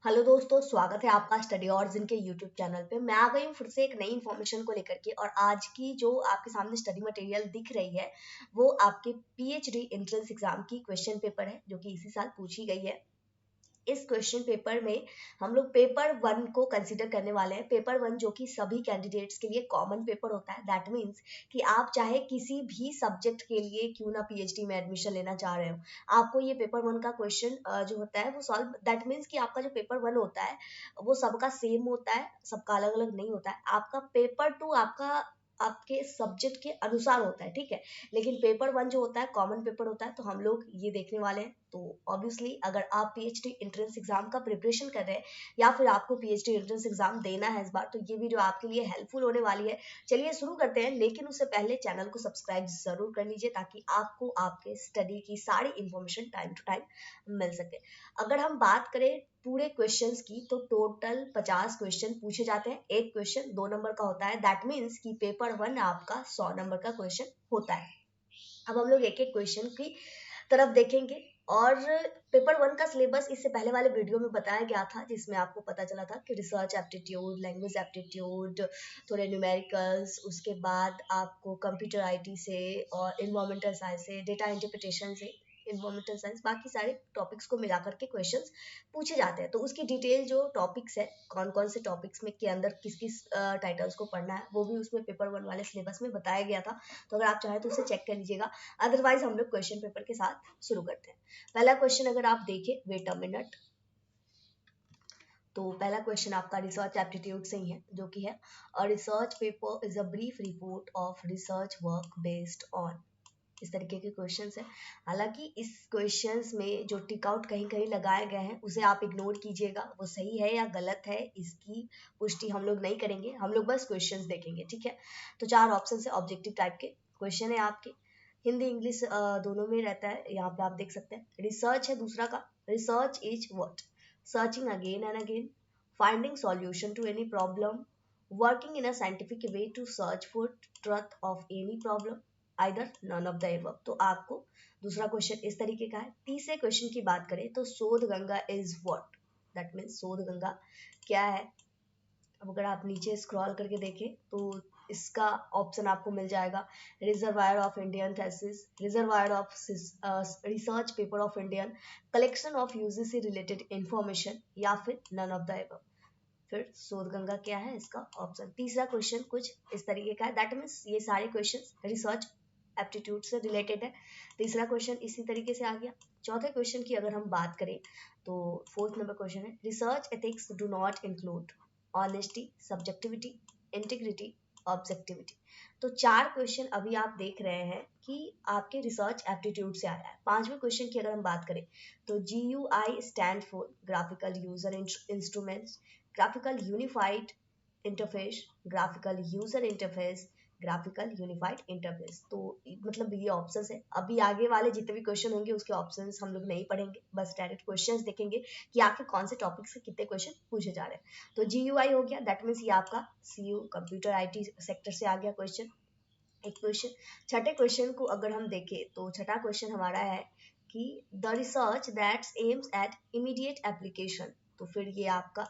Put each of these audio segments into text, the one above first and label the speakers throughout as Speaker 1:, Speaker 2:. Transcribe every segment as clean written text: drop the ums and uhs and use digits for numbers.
Speaker 1: Hello दोस्तों, स्वागत है आपका स्टडी ऑर्जिन के यूट्यूब चैनल पे। मैं आ गई हूँ फिर से एक नई इन्फॉर्मेशन को लेकर के। और आज की जो आपके सामने स्टडी मटेरियल दिख रही है वो आपके पीएचडी एंट्रेंस एग्जाम की क्वेश्चन पेपर है, जो कि इसी साल पूछी गई है। इस क्वेश्चन पेपर में हम लोग पेपर वन को कंसीडर करने वाले हैं। पेपर वन जो कि सभी कैंडिडेट्स के लिए कॉमन पेपर होता है। दैट मीन्स कि आप चाहे किसी भी सब्जेक्ट के लिए क्यों ना पीएचडी में एडमिशन लेना चाह रहे हो, आपको ये पेपर वन का क्वेश्चन जो होता है वो सॉल्व। दैट मीन्स कि आपका जो पेपर वन होता है वो सबका सेम होता है, सबका अलग अलग नहीं होता है। आपका पेपर टू आपका आपके सब्जेक्ट के अनुसार होता है, ठीक है। लेकिन पेपर वन जो होता है कॉमन पेपर होता है, तो हम लोग ये देखने वाले हैं। तो ऑब्वियसली अगर आप पीएचडी एंट्रेंस एग्जाम का प्रिपरेशन कर रहे हैं या फिर आपको पीएचडी एंट्रेंस एग्जाम देना है इस बार, तो ये वीडियो आपके लिए हेल्पफुल होने वाली है। चलिए शुरू करते हैं, लेकिन उससे पहले चैनल को सब्सक्राइब जरूर कर लीजिए ताकि आपको आपके स्टडी की सारी इंफॉर्मेशन टाइम टू टाइम मिल सके। अगर हम बात करें पूरे क्वेश्चंस की, तो टोटल 50 क्वेश्चन पूछे जाते हैं। एक क्वेश्चन 2 नंबर का होता है। दैट मीन्स कि पेपर वन आपका 100 नंबर का क्वेश्चन होता है। अब हम लोग एक एक क्वेश्चन की तरफ देखेंगे। और पेपर वन का सिलेबस इससे पहले वाले वीडियो में बताया गया था, जिसमें आपको पता चला था कि रिसर्च एप्टीट्यूड, लैंग्वेज एप्टीट्यूड, थोड़े न्यूमेरिकल्स, उसके बाद आपको कंप्यूटर आईटी से और इन्वायरमेंटल साइंस से, डेटा इंटरप्रिटेशन से, इन्वायरमेंटल साइंस, बाकी सारे टॉपिक्स को मिला करके क्वेश्चंस पूछे जाते हैं। तो उसकी डिटेल जो टॉपिक्स है, कौन कौन से टॉपिक्स में के अंदर किस किस टाइटल्स को पढ़ना है, वो भी उसमें पेपर वन वाले सिलेबस में बताया गया था। तो अगर आप चाहें तो उसे चेक कर लीजिएगा। अदरवाइज हम लोग क्वेश्चन पेपर के साथ शुरू करते हैं। पहला क्वेश्चन अगर आप देखें, वेट अ मिनट। तो पहला क्वेश्चन आपका रिसर्च एप्टीट्यूड से ही है, जो कि है a research paper is a brief report of research work based on. इस तरीके के क्वेश्चंस है। हालांकि इस क्वेश्चंस में जो टिक आउट कहीं कहीं लगाए गए हैं उसे आप इग्नोर कीजिएगा, वो सही है या गलत है इसकी पुष्टि हम लोग नहीं करेंगे, हम लोग बस क्वेश्चंस देखेंगे, ठीक है। तो 4 ऑप्शन है, ऑब्जेक्टिव टाइप के क्वेश्चन है आपके। हिंदी इंग्लिश दोनों में रहता है, यहाँ पे आप देख सकते हैं। रिसर्च है दूसरा का। Research is what? Searching again and again, finding solution to any problem, working in a scientific way to search for truth of any problem, either none of the above। तो आपको दूसरा क्वेश्चन इस तरीके का है। तीसरे क्वेश्चन की बात करें तो शोध Ganga is what? That means शोध गंगा क्या है? अब अगर आप नीचे स्क्रॉल करके देखें तो इसका ऑप्शन आपको मिल जाएगा reservoir of Indian thesis, reservoir of research paper of Indian, collection of UGC related information, या फिर नन ऑफ द एबव। फिर शोध गंगा क्या है इसका ऑप्शन। तीसरा क्वेश्चन कुछ इस तरीके का है। दैट मीन्स ये सारे क्वेश्चन रिसर्च एप्टीट्यूड से रिलेटेड है। तीसरा क्वेश्चन इसी तरीके से आ गया। चौथे क्वेश्चन की अगर हम बात करें तो 4th नंबर क्वेश्चन है research ethics do not include honesty, subjectivity, integrity, objectivity. तो 4 क्वेश्चन अभी आप देख रहे हैं कि आपके रिसर्च एप्टीट्यूड से आया है। 5वें क्वेश्चन की अगर हम बात करें तो GUI stand for graphical user instruments, graphical unified interface, graphical user interface, graphical unified interface. तो मतलब ये ऑप्शंस है। अभी आगे वाले जितने भी क्वेश्चन होंगे उसके ऑप्शंस हम लोग नहीं पढ़ेंगे, बस डायरेक्ट क्वेश्चंस देखेंगे कि आपके कौन से टॉपिक से कितने क्वेश्चन पूछे जा रहे हैं। तो GUI हो गया, दैट मीन्स ये आपका CU कंप्यूटर IT सेक्टर से आ गया क्वेश्चन। एक क्वेश्चन। छठे क्वेश्चन को अगर हम देखें तो छठा क्वेश्चन हमारा है कि the research that aims at immediate application. तो फिर ये आपका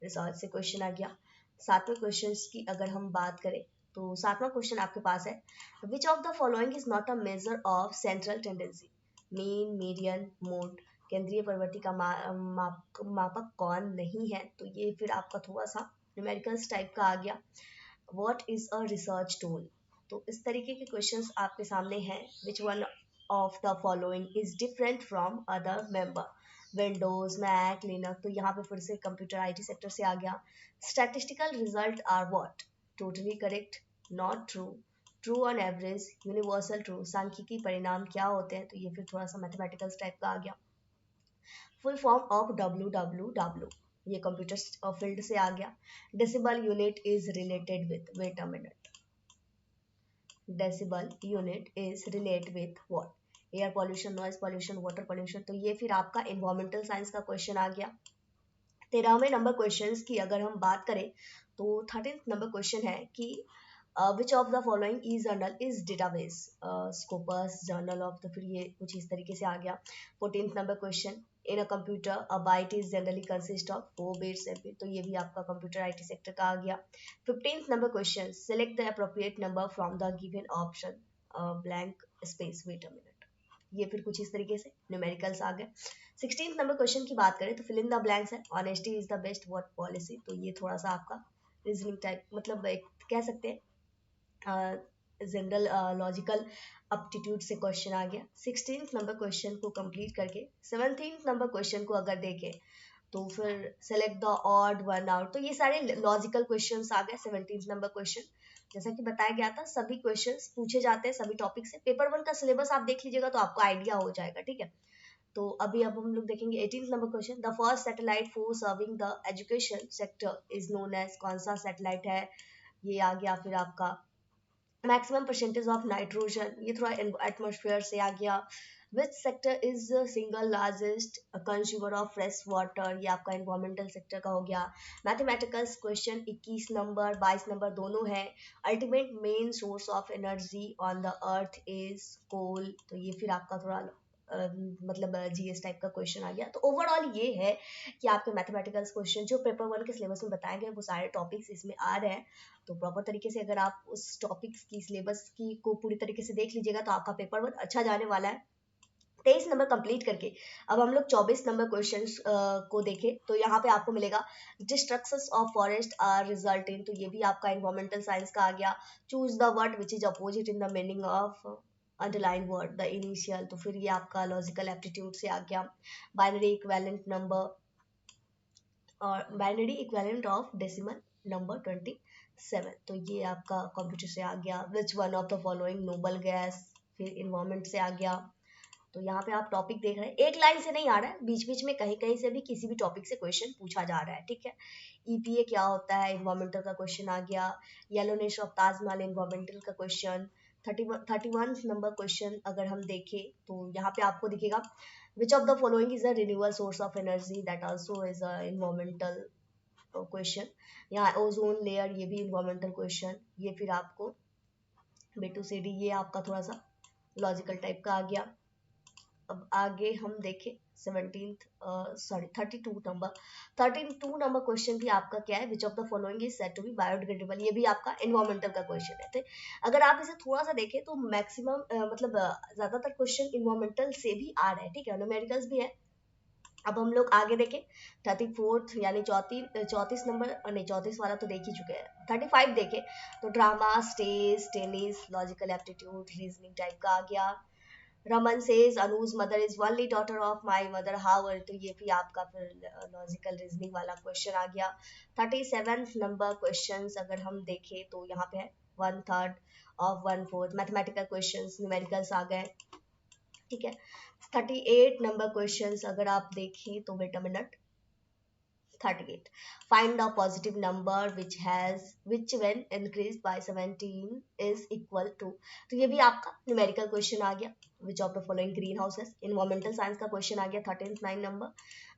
Speaker 1: रिसर्च से क्वेश्चन आ गया। 7वें क्वेश्चन की अगर हम बात करें तो 7वां क्वेश्चन आपके पास है which of the following is not a measure of central tendency, mean, median, mode. केंद्रीय प्रवृत्ति का मापक कौन नहीं है? तो ये फिर आपका थोड़ा सा न्यूमेरिकल्स टाइप का आ गया। What is a research tool? तो इस तरीके के क्वेश्चंस आपके सामने हैं। Which one of the following is different from other member, Windows, Mac, Linux. तो यहाँ पे फिर से कंप्यूटर IT सेक्टर से आ गया। Statistical result are what? Totally correct, not true, true on average, universal true. सांख्यिकी परिणाम क्या होते हैं? तो ये फिर थोड़ा सा मैथमेटिकल टाइप का आ गया। फुल फॉर्म ऑफ WWW, ये कंप्यूटर फील्ड से आ गया। Decibel unit is related with, wait a minute, decibel unit is relate with what? Air pollution, noise pollution, water pollution. तो ये फिर आपका इन्वायरमेंटल साइंस का क्वेश्चन आ गया। 13वें नंबर क्वेश्चन की अगर हम बात करें तो 13th नंबर क्वेश्चन है कि विच of the following E journal is database, Scopus, journal of. तो फिर ये कुछ इस तरीके से आ गया। 14th number question in a computer a byte is generally consist of 4 bits MB, तो ये भी आपका कंप्यूटर आईटी सेक्टर का आ गया। 15th number question, select the appropriate number from the given option blank space, wait a minute. ये फिर कुछ इस तरीके से न्यूमेरिकल्स आ गए। 16th नंबर क्वेश्चन की बात करें तो फिल इन द ब्लैंक्स है, honesty is the best work policy, तो ये थोड़ा सा आपका रीजनिंग टाइप, मतलब एक कह सकते हैं जनरल लॉजिकल aptitude से क्वेश्चन आ गया। 16th नंबर क्वेश्चन को कंप्लीट करके 17th नंबर क्वेश्चन को अगर देखें तो फिर select the odd one out, तो ये सारे लॉजिकल क्वेश्चंस आ गए। 17th नंबर क्वेश्चन जैसा कि बताया गया था सभी क्वेश्चंस पूछे जाते हैं सभी टॉपिक से। पेपर 1 का सिलेबस आप देख लीजिएगा तो आपको आइडिया हो जाएगा, ठीक है। तो अभी अब हम लोग देखेंगे 18th number question, the first satellite for serving the education sector is known as, कौन सा सैटेलाइट है, ये आ गया। फिर आपका मैक्सिमम परसेंटेज ऑफ नाइट्रोजन, ये थोड़ा एटमोस्फेयर से आ गया। Which sector is single largest consumer of fresh water, ये आपका एनवायरमेंटल सेक्टर का हो गया। मैथमेटिकल्स क्वेश्चन 21 नंबर 22 नंबर दोनों है। Ultimate main source of energy on the earth is coal, तो ये फिर आपका थोड़ा मतलब जीएस टाइप का क्वेश्चन आ गया। तो ओवरऑल ये है कि आपके मैथमेटिकल्स क्वेश्चन जो पेपर 1 के सिलेबस में बताए गए वो सारे टॉपिक्स इसमें आ रहे हैं। तो प्रॉपर तरीके से अगर आप उस टॉपिक्स की सिलेबस की को पूरी तरीके से देख लीजिएगा तो आपका पेपर 1 अच्छा जाने वाला है। 23 नंबर कंप्लीट करके अब हम लोग 24 नंबर क्वेश्चंस को देखें तो यहाँ पे आपको मिलेगा destructions of forest are result in, तो ये भी आपका एनवायरमेंटल साइंस का आ गया। Choose the word which is opposite in the meaning of underline word the initial, तो फिर ये आपका लॉजिकल एप्टीट्यूड से आ गया। बाइनरी इक्विवेलेंट नंबर और binary equivalent of decimal number 27, तो ये आपका कंप्यूटर से आ गया। Which one of the following noble gas, फिर इन्वायरमेंट से आ गया। तो यहाँ पे आप टॉपिक देख रहे हैं, एक लाइन से नहीं आ रहा है, बीच बीच में कहीं कहीं से भी किसी भी टॉपिक से क्वेश्चन पूछा जा रहा है, ठीक है। ईपीए क्या होता है, इन्वायरमेंटल का क्वेश्चन आ गया। येलोनेस ऑफ ताजमहल, इन्वायरमेंटल का क्वेश्चन। 31 नंबर क्वेश्चन अगर हम देखें तो यहाँ पे आपको दिखेगा विच of the following is a renewable source of energy, that also is a environmental question. यहाँ ओजोन लेयर, ये भी इन्वायरमेंटल क्वेश्चन। ये फिर आपको बी टू सी डी, ये आपका थोड़ा सा लॉजिकल टाइप का आ गया। अब आगे हम देखें 32 नंबर क्वेश्चन भी आपका क्या है, which of the following is said to be biodegradable, ये भी आपका इन्वायरमेंटल का क्वेश्चन है। अगर आप इसे थोड़ा सा देखें तो मैक्सिमम मतलब ज्यादातर क्वेश्चन इन्वायरमेंटल से भी आ रहे हैं, ठीक है, न्यूमेरिकल्स भी है। अब हम लोग आगे देखें 34th यानी 34 नंबर, नहीं 34 वाला तो देख ही चुके हैं। 35 देखें तो drama, stage, tennis, logical aptitude, reasoning type का आ गया। Raman says Anuj mother is only daughter of my mother how, तो ये भी आपका फिर लॉजिकल रीजनिंग वाला क्वेश्चन आ गया। 37th नंबर क्वेश्चन अगर हम देखें तो यहाँ पे है 1/3 ऑफ 1/4, मैथमेटिकल क्वेश्चन न्यूमेरिकल्स आ गए, ठीक है। 38 नंबर क्वेश्चन अगर आप देखें तो wait a minute, 38 find the positive number which when increased by 17 is equal to, तो ये भी आपका न्यूमेरिकल क्वेश्चन आ गया। which of the following green houses, environmental science का क्वेश्चन आ गया 39 नंबर।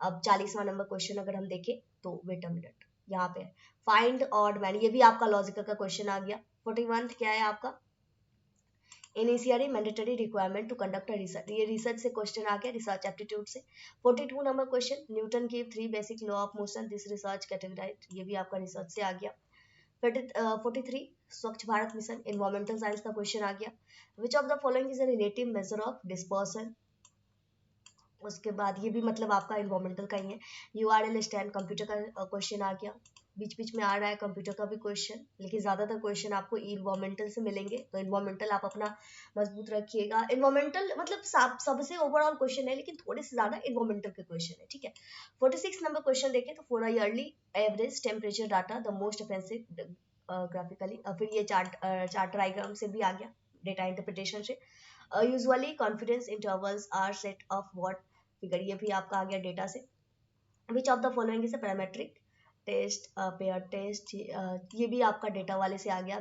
Speaker 1: अब 40वां नंबर क्वेश्चन अगर हम देखें तो वेट अ मिनट, यहाँ पे फाइंड ऑड मैन, ये भी आपका लॉजिकल का क्वेश्चन आ गया। 41 क्या है आपका, initiatory mandatory requirement to conduct research, ये रिसर्च से क्वेश्चन आ गया, रिसर्च एप्टीट्यूड से। 42 नंबर क्वेश्चन, न्यूटन की 3 basic law of motion, this research categorize, ये भी आपका रिसर्च से आ गया। 43 Swachh Bharat mission, environmental science का क्वेश्चन आ गया। Which of the following is a relative measure of dispersion, उसके बाद ये भी मतलब आपका इन्वायरमेंटल का ही है। यूआरएल स्टैंड, कंप्यूटर का क्वेश्चन आ गया। बीच बीच में आ रहा है कंप्यूटर का भी क्वेश्चन, लेकिन ज्यादातर क्वेश्चन आपको इन्वायरमेंटल से मिलेंगे, तो इन्वायरमेंटल आप अपना मजबूत रखिएगा। इन्वायरमेंटल मतलब सबसे ओवरऑल क्वेश्चन है, लेकिन थोड़े से ज्यादा इन्वायरमेंटल के क्वेश्चन है, ठीक है। 46 नंबर क्वेश्चन देखें तो for yearly average temperature data the most offensive graphically, फिर ये चार्ट डायग्राम से भी आ गया, डेटा इंटरप्रिटेशन से। Usually confidence intervals are set of what figure, ये भी आपका आ गया डेटा से। Which of the following is a parametric test, pair test, ये भी आपका डेटा वाले से आ गया।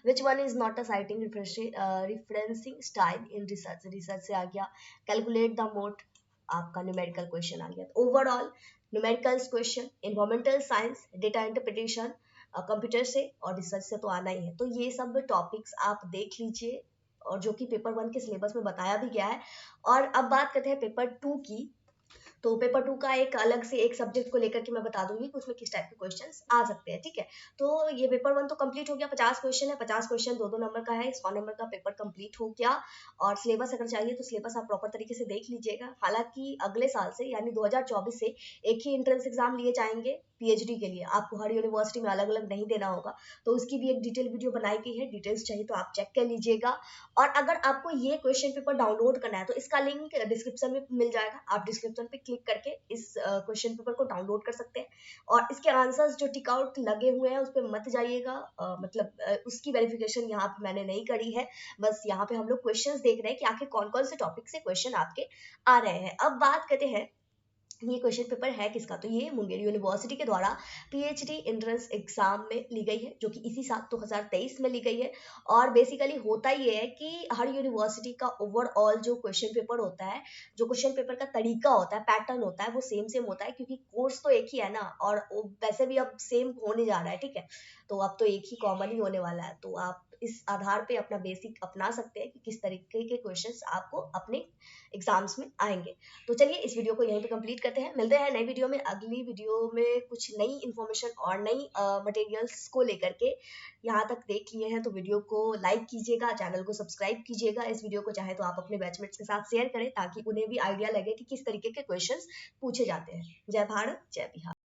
Speaker 1: Which one is not a citing referencing style in research, research से आ गया। कैलकुलेट द मोड, आपका न्यूमेरिकल क्वेश्चन आ गया। Overall numericals question, environmental science, data interpretation, computer से और रिसर्च से तो आना ही है। तो ये सब टॉपिक्स आप देख लीजिए, और जो कि पेपर 1 के सिलेबस में बताया भी गया है। और अब बात करते हैं पेपर 2 की। तो पेपर 2 का एक अलग से एक सब्जेक्ट को लेकर के मैं बता दूंगी कि उसमें किस टाइप के क्वेश्चंस आ सकते हैं, ठीक है। तो ये पेपर 1 तो कंप्लीट हो गया, 50 क्वेश्चन है, 50 क्वेश्चन 2-2 नंबर का है, 100 नंबर का पेपर कंप्लीट हो गया। और सिलेबस अगर चाहिए तो सिलेबस आप प्रॉपर तरीके से देख लीजिएगा। हालांकि अगले साल से यानी 2024 से एक ही एंट्रेंस एग्जाम लिए जाएंगे पीएचडी के लिए, आपको हर यूनिवर्सिटी में अलग अलग नहीं देना होगा। तो उसकी भी एक डिटेल वीडियो बनाई गई है, डिटेल्स चाहिए तो आप चेक कर लीजिएगा। और अगर आपको ये क्वेश्चन पेपर डाउनलोड करना है तो इसका लिंक डिस्क्रिप्शन में मिल जाएगा, आप डिस्क्रिप्शन पे क्लिक करके इस क्वेश्चन पेपर को डाउनलोड कर सकते हैं। और इसके आंसर्स जो टिक आउट लगे हुए हैं उस पर मत जाइएगा, उसकी वेरिफिकेशन यहाँ पे मैंने नहीं करी है। बस यहाँ पे हम लोग क्वेश्चंस देख रहे हैं कि आखिर कौन कौन से टॉपिक से क्वेश्चन आपके आ रहे हैं। अब बात करते हैं ये क्वेश्चन पेपर है किसका, तो ये मुंगेर यूनिवर्सिटी के द्वारा पीएचडी एंट्रेंस एग्जाम में ली गई है, जो कि इसी साल 2023 में ली गई है। और बेसिकली होता ये है कि हर यूनिवर्सिटी का ओवरऑल जो क्वेश्चन पेपर होता है, जो क्वेश्चन पेपर का तरीका होता है, पैटर्न होता है, वो सेम सेम होता है, क्योंकि कोर्स तो एक ही है ना, और वैसे भी अब सेम होने जा रहा है, ठीक है। तो अब तो एक ही कॉमन ही होने वाला है, तो आप इस आधार पे अपना बेसिक अपना सकते हैं कि किस तरीके के क्वेश्चंस आपको अपने एग्जाम्स में आएंगे। तो चलिए इस वीडियो को यहीं पे कंप्लीट करते हैं, मिलते हैं नई वीडियो में। अगली वीडियो में कुछ नई इन्फॉर्मेशन और नई मटेरियल्स को लेकर के। यहाँ तक देख लिए हैं तो वीडियो को लाइक कीजिएगा, चैनल को सब्सक्राइब कीजिएगा। इस वीडियो को चाहे तो आप अपने बैचमेट्स के साथ शेयर करें ताकि उन्हें भी आइडिया लगे कि किस तरीके के क्वेश्चंस पूछे जाते हैं। जय भारत, जय बिहार।